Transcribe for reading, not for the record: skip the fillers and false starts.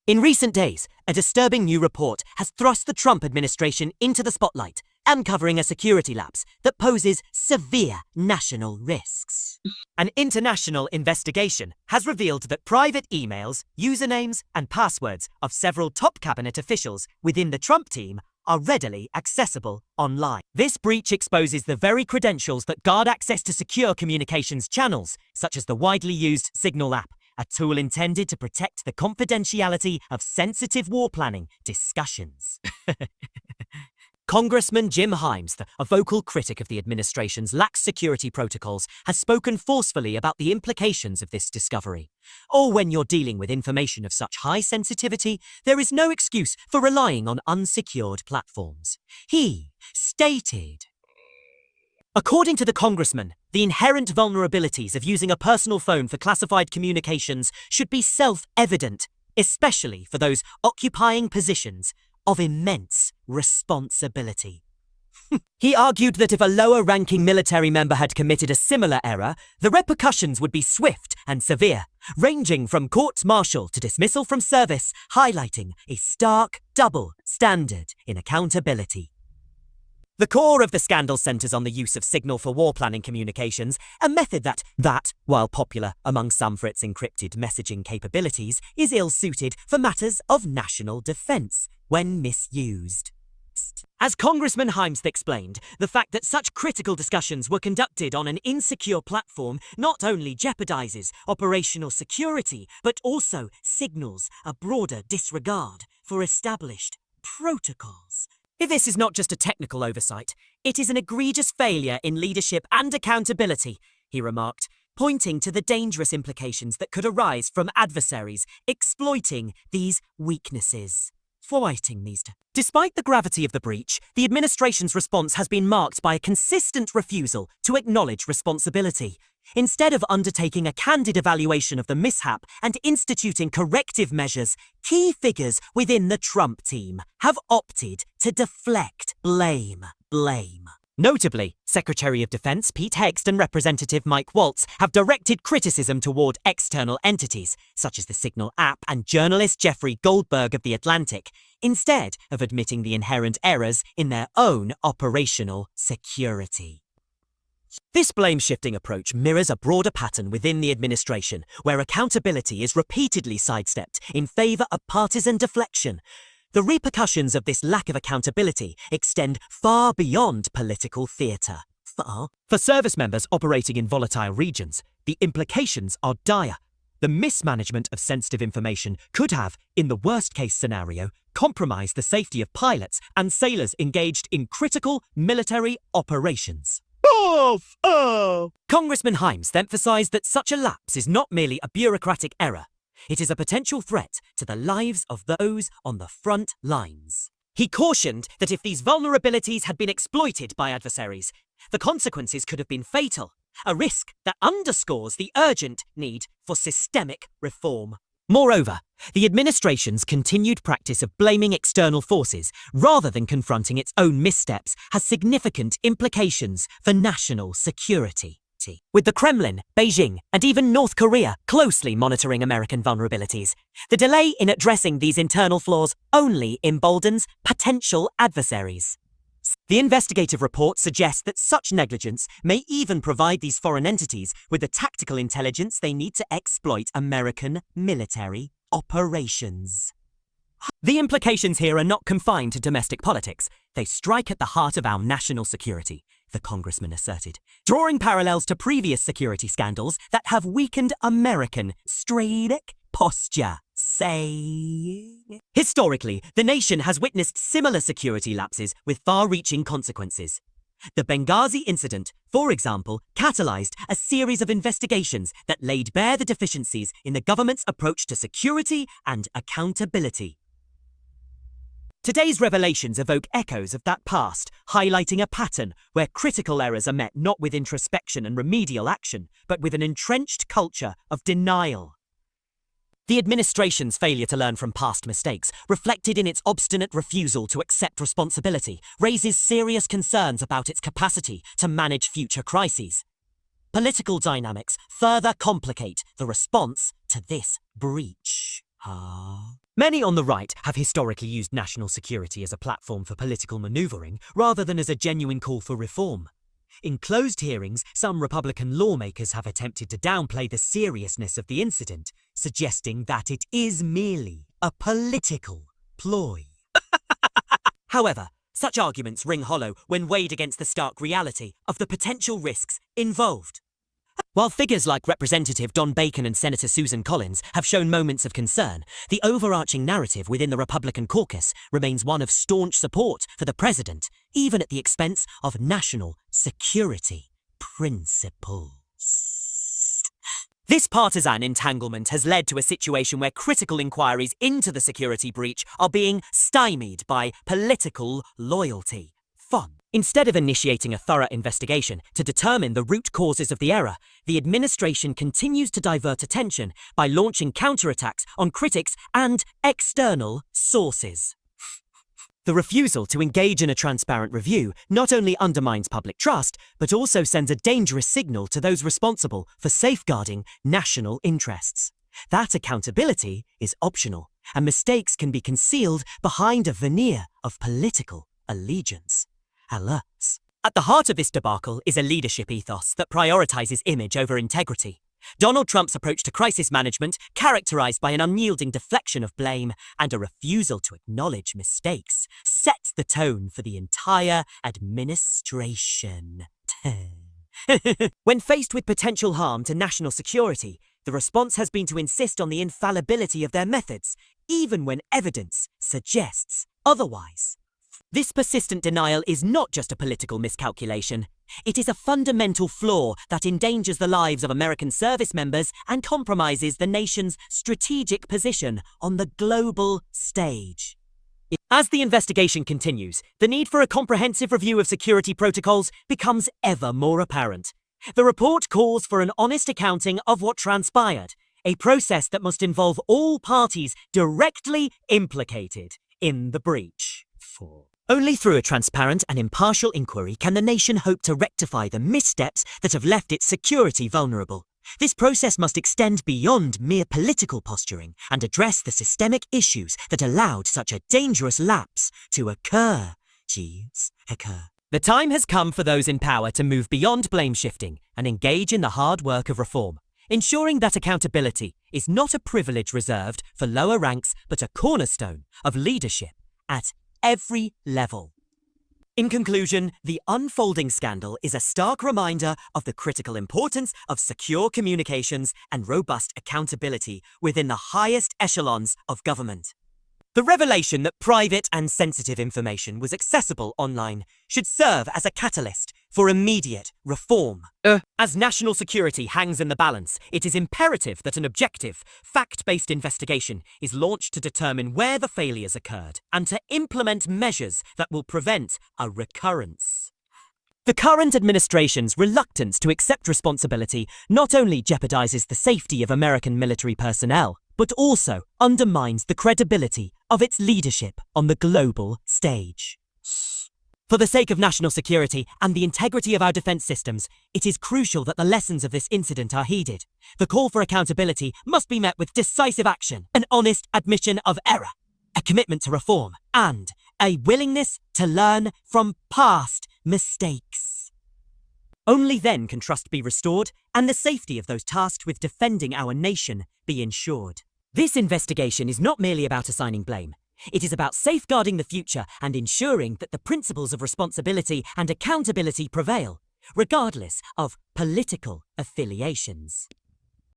In recent days, a disturbing new report has thrust the Trump administration into the spotlight, uncovering a security lapse that poses severe national risks. An international investigation has revealed that private emails, usernames, and passwords of several top cabinet officials within the Trump team are readily accessible online. This breach exposes the very credentials that guard access to secure communications channels, such as the widely used Signal app, a tool intended to protect the confidentiality of sensitive war planning discussions. Congressman Jim Himes, a vocal critic of the administration's lax security protocols, has spoken forcefully about the implications of this discovery. Or when you're dealing with information of such high sensitivity, there is no excuse for relying on unsecured platforms. He stated, according to the congressman, the inherent vulnerabilities of using a personal phone for classified communications should be self-evident, especially for those occupying positions of immense responsibility. He argued that if a lower-ranking military member had committed a similar error, the repercussions would be swift and severe, ranging from court-martial to dismissal from service, highlighting a stark double standard in accountability. The core of the scandal centers on the use of Signal for war planning communications, a method that, while popular among some for its encrypted messaging capabilities, is ill-suited for matters of national defense when misused. As Congressman Himes explained, the fact that such critical discussions were conducted on an insecure platform not only jeopardizes operational security, but also signals a broader disregard for established protocols. This is not just a technical oversight, it is an egregious failure in leadership and accountability, he remarked, pointing to the dangerous implications that could arise from adversaries exploiting these weaknesses. Despite the gravity of the breach, the administration's response has been marked by a consistent refusal to acknowledge responsibility. Instead of undertaking a candid evaluation of the mishap and instituting corrective measures, key figures within the Trump team have opted to deflect blame. Notably, Secretary of Defense Pete Hegseth and Representative Mike Waltz have directed criticism toward external entities, such as the Signal app and journalist Jeffrey Goldberg of The Atlantic, instead of admitting the inherent errors in their own operational security. This blame-shifting approach mirrors a broader pattern within the administration, where accountability is repeatedly sidestepped in favor of partisan deflection. The repercussions of this lack of accountability extend far beyond political theatre. For service members operating in volatile regions, the implications are dire. The mismanagement of sensitive information could have, in the worst-case scenario, compromised the safety of pilots and sailors engaged in critical military operations. Congressman Himes emphasized that such a lapse is not merely a bureaucratic error. It is a potential threat to the lives of those on the front lines. He cautioned that if these vulnerabilities had been exploited by adversaries, the consequences could have been fatal, a risk that underscores the urgent need for systemic reform. Moreover, the administration's continued practice of blaming external forces rather than confronting its own missteps has significant implications for national security. With the Kremlin, Beijing, and even North Korea closely monitoring American vulnerabilities, the delay in addressing these internal flaws only emboldens potential adversaries. The investigative report suggests that such negligence may even provide these foreign entities with the tactical intelligence they need to exploit American military operations. The implications here are not confined to domestic politics. They strike at the heart of our national security, the congressman asserted, drawing parallels to previous security scandals that have weakened American strategic posture. Historically, the nation has witnessed similar security lapses with far-reaching consequences. The Benghazi incident, for example, catalyzed a series of investigations that laid bare the deficiencies in the government's approach to security and accountability. Today's revelations evoke echoes of that past, highlighting a pattern where critical errors are met not with introspection and remedial action, but with an entrenched culture of denial. The administration's failure to learn from past mistakes, reflected in its obstinate refusal to accept responsibility, raises serious concerns about its capacity to manage future crises. Political dynamics further complicate the response to this breach. Many on the right have historically used national security as a platform for political maneuvering rather than as a genuine call for reform. In closed hearings, some Republican lawmakers have attempted to downplay the seriousness of the incident, suggesting that it is merely a political ploy. However, such arguments ring hollow when weighed against the stark reality of the potential risks involved. While figures like Representative Don Bacon and Senator Susan Collins have shown moments of concern, the overarching narrative within the Republican caucus remains one of staunch support for the president, even at the expense of national security principles. This partisan entanglement has led to a situation where critical inquiries into the security breach are being stymied by political loyalty. Instead of initiating a thorough investigation to determine the root causes of the error, the administration continues to divert attention by launching counterattacks on critics and external sources. The refusal to engage in a transparent review not only undermines public trust, but also sends a dangerous signal to those responsible for safeguarding national interests. That accountability is optional, and mistakes can be concealed behind a veneer of political allegiance. Alerts. At the heart of this debacle is a leadership ethos that prioritizes image over integrity. Donald Trump's approach to crisis management, characterized by an unyielding deflection of blame and a refusal to acknowledge mistakes, sets the tone for the entire administration. When faced with potential harm to national security, the response has been to insist on the infallibility of their methods, even when evidence suggests otherwise. This persistent denial is not just a political miscalculation. It is a fundamental flaw that endangers the lives of American service members and compromises the nation's strategic position on the global stage. As the investigation continues, the need for a comprehensive review of security protocols becomes ever more apparent. The report calls for an honest accounting of what transpired, a process that must involve all parties directly implicated in the breach. Only through a transparent and impartial inquiry can the nation hope to rectify the missteps that have left its security vulnerable. This process must extend beyond mere political posturing and address the systemic issues that allowed such a dangerous lapse to occur. The time has come for those in power to move beyond blame shifting and engage in the hard work of reform, ensuring that accountability is not a privilege reserved for lower ranks but a cornerstone of leadership at every level. In conclusion, the unfolding scandal is a stark reminder of the critical importance of secure communications and robust accountability within the highest echelons of government. The revelation that private and sensitive information was accessible online should serve as a catalyst for immediate reform. As national security hangs in the balance, it is imperative that an objective, fact-based investigation is launched to determine where the failures occurred and to implement measures that will prevent a recurrence. The current administration's reluctance to accept responsibility not only jeopardizes the safety of American military personnel, but also undermines the credibility of its leadership on the global stage. For the sake of national security and the integrity of our defense systems, it is crucial that the lessons of this incident are heeded. The call for accountability must be met with decisive action, an honest admission of error, a commitment to reform, and a willingness to learn from past mistakes. Only then can trust be restored and the safety of those tasked with defending our nation be ensured. This investigation is not merely about assigning blame. It is about safeguarding the future and ensuring that the principles of responsibility and accountability prevail, regardless of political affiliations.